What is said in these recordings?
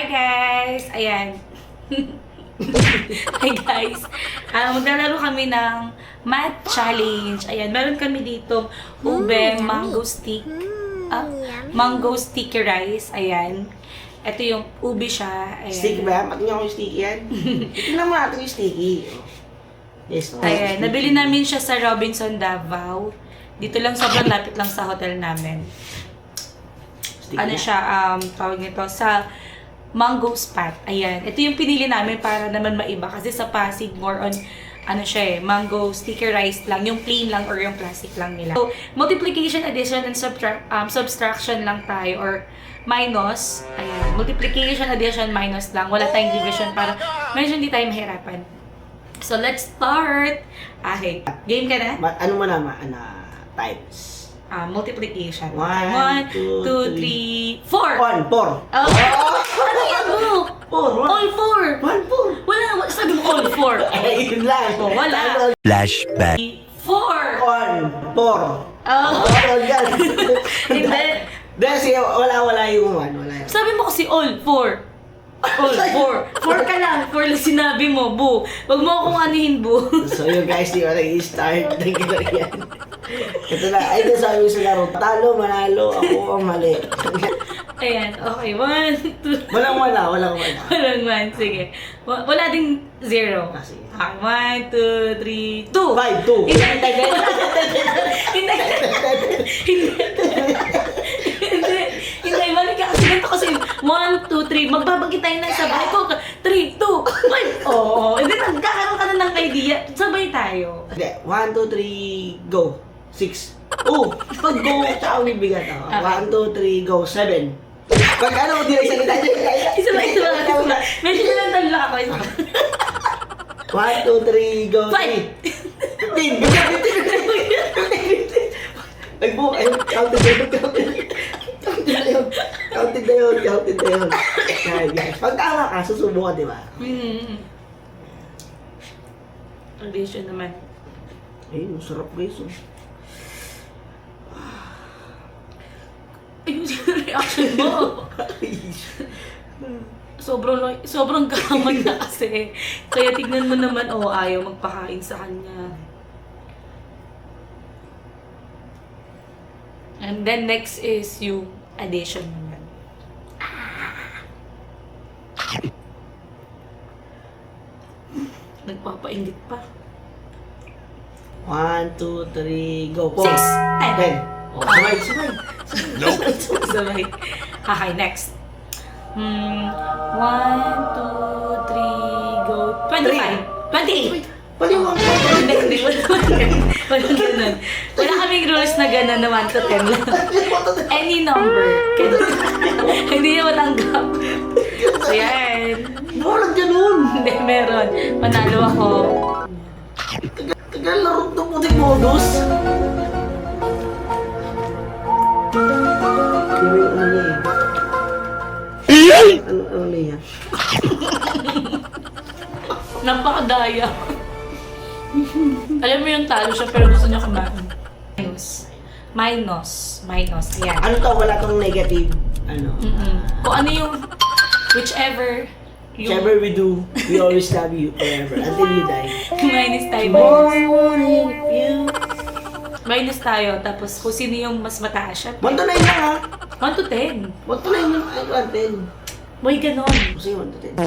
Hi guys! Ayan. Hi guys! Maglalaro kami ng math challenge. Ayan, meron kami dito ube, mango stick, mango sticky rice. Ayan. Ito yung ube siya. Ayan. Sticky ba yan? Patingin ako yung sticky yan. Tingnan mo natin yung sticky. Yes, Ayan, nabili namin siya sa Robinson Davao. Dito lang, sobrang lapit lang sa hotel namin. Sticky Ano na. siya, tawag nito, sa mango spot. Ayan. Ito yung pinili namin para naman maiba. Kasi sa Pasig, more on, ano siya eh, mango sticky rice lang. Yung plain lang or yung classic lang nila. So, multiplication, addition, and subtraction lang tayo. Or minus. Ayan. Multiplication, addition, minus lang. Wala tayong division para medyo hindi tayo mahirapan. So, let's start. Okay. Game ka na? Ano mo naman? Times. Multiplication. 1, 1, 2, 3, 4. 1, 4. Oh. Ano yan mo? 4, All 4. 1, 4. Wala. Sabi mo all 4. Ay, yun lang. Oh, wala. Flashback. 4. 1, 4. Oh. Yan. Hindi. Kasi wala yung 1. Wala yun. Sabi mo kasi all 4. All 4. 4 ka lang. 4 lang sinabi mo, bu. Wag mo akong anuhin, bu. So yun guys, di ko nag-i-start. Yan. Ito na, ay nasabi ko sa laro. Talo, manalo, ako ang mali. Ayan. Okay. 1, 2. Walang wala. Walang 1. Sige. Wala ding 0. Ah, sige. Okay. 1, 2, 3, 2. 5, 2. Hindi. Hindi. Hindi. Hindi. Balik ka kasi ganito kasi 1, 2, 3. Magbabagi tayo ng sabay ko. 3, 2, 1. Oo. Hindi. Nagkakaroon ka na ng idea. Sabay tayo. Hindi, 1, 2, 3, go. 6. Oh, pag go, tsaka bibigat ako. Okay. 1, 2, 3, go. 7. Pag ano, di na salita niya. Isa lang. Medyo nalang lang ako. 1, 2, 3, go. 5. 15. Nagbuka, ayun, counted na yun. Yan, guys. Pag tama ka, susubukan, di ba? Addition naman. Ayun, sarap guys. Ayun yung reaction mo. Sobrang gaman na kasi. Kaya tignan mo naman, ayaw magpakain sa kanya. And then next is yung addition naman. Nagpapaingit pa. 1, 2, 3, go. 6, 10. 10. Oh, sabay. Sabay. Okay, next. 1, 2, 3, go. 25. 28. Paliwang ko. Hindi. Walang ganun. Wala kaming rules na ganun na 1 to 10 lang. Any number. Hindi na walang gap. So, yan. Walang ganun. Hindi, meron. Panalo ako. Tagal laro ng puting modus. Ano niya? Napakadaya. Alam mo yung talo siya pero gusto niya kumain. Minus. Ayan. Ano to? Wala tong negative. Ano? Kung ano yung whichever yung Whichever we do, we always love you forever until you die. minus tayo. Minus tayo. Tapos kung sino yung mas mataas siya. 1 to 9 lang ha. 1 to 10. 1 to 9 lang. 10. Boy, ganon. Kasi 1 to 10.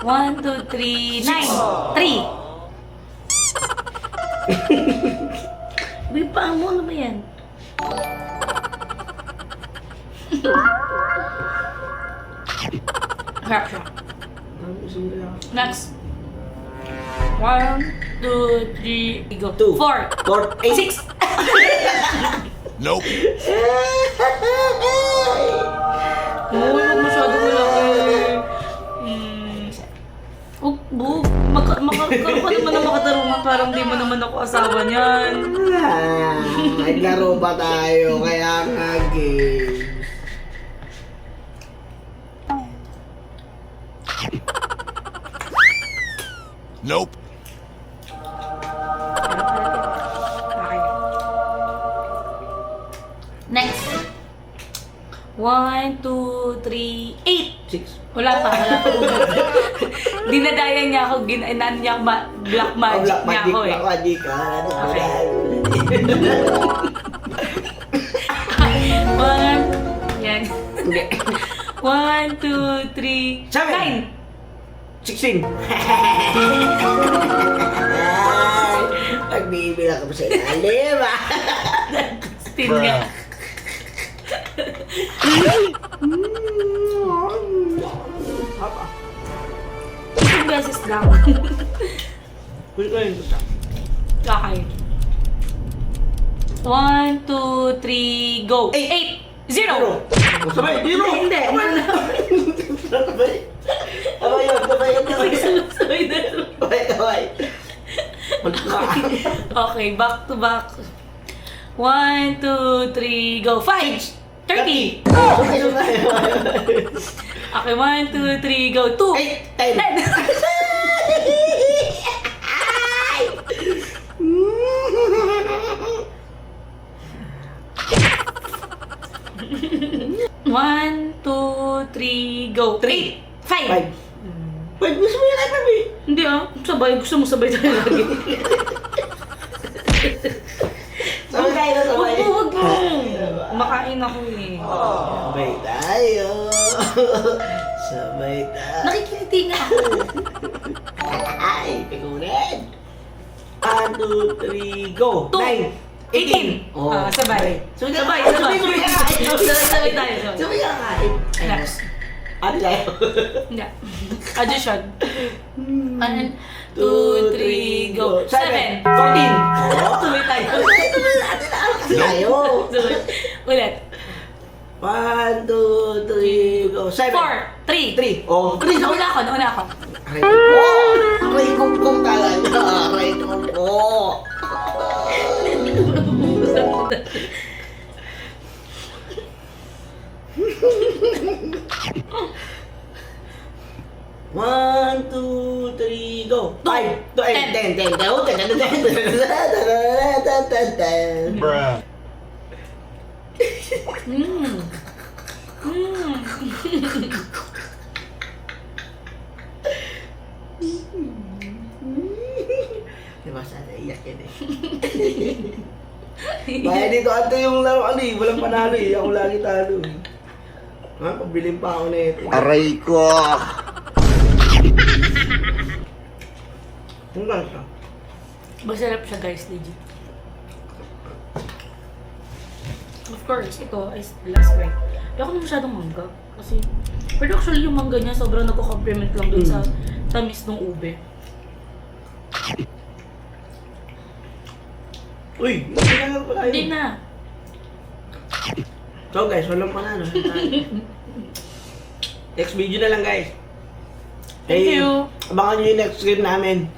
1, 2, 3, 9. 3. Boy, paa mo. Ano ba yan? Harap siya. Next. 1, 2, 3, go. 2. 4. 4. 8. 6. Nope. Uy, wag masyado malaki. Magkaroon ka naman ng makatarungan. Parang di mo naman ako asawa niyan. Naglaro ba tayo? Kaya nga game. Nope. Okay. Next. 1, 1, 2, 3, 8! 6. Wala pa. Dinadaya niya ako, ginainan niya black magic Black niya magic, ako eh. black magic. Okay. One, yan. Hindi. 1, 2, 3, 7. 16. Nagbibilang ka pa sa ilalim, ah. 9. Spin nga. Isang beses lang. Gusto ko yun. Okay. 1, 2, 3, go. 8, 0. Sabay, zero. Hindi. Sabay. Sabay yun, sabay yun, sabay yun. Sabay na. Sabay, sabay. Okay, back to back. 1, 2, 3, go. 5, 30. Sabay, sabay. Okay, 1, 2, 3, go. 2, 8, 10. 10. One, 2, 3, go. 3, 5. 5. Wait, gusto mo yun ay baby? Hindi ah, sabay. Gusto mo sabay tayo lagi. Sabay tayo na sabay. Huwag mo. Makain ako eh. Sabay tayo. Sabay tayo. Nakikiliti nga ako. Ay, pikunin. 1, 2, 3, go. 2, 18. Oh. Sabay. Sabay, Sabay, sabay. sabay. Sabay tayo. Sabay. Sabay ka nga. Ano tayo? Hindi. Addition. 1, 2, 3, go. 7. 14. Sabay tayo. Tayo. Sabay. Ulit. 1, 2, 3, go. 7. 4, 3. 3. Oh, 3. Nauna ako, nauna ako. Aray ko. Aray ko talaga. Aray ko. One, two, three, go. 5, 10, 10, 10, 10, 10, 10, 10, 10, 10, 10, 10. Bruh. Diba sana iyak yan eh. Bahay dito ate yung laro ano eh. Walang panalo eh. Ako lagi talo eh. Ha? Pabiling pa ako na ito. Aray ko. Ang ganda. Masarap siya guys, legit. Of course, ito is last right. Hindi ako na masyadong mangga. Kasi, pero actually yung mangga niya sobrang nagko-compliment lang dun sa tamis ng ube. Uy! Hindi pala Hindi yun. na. So guys, walang panalo. Next video na lang guys. Thank you. Abangan nyo yung next stream namin.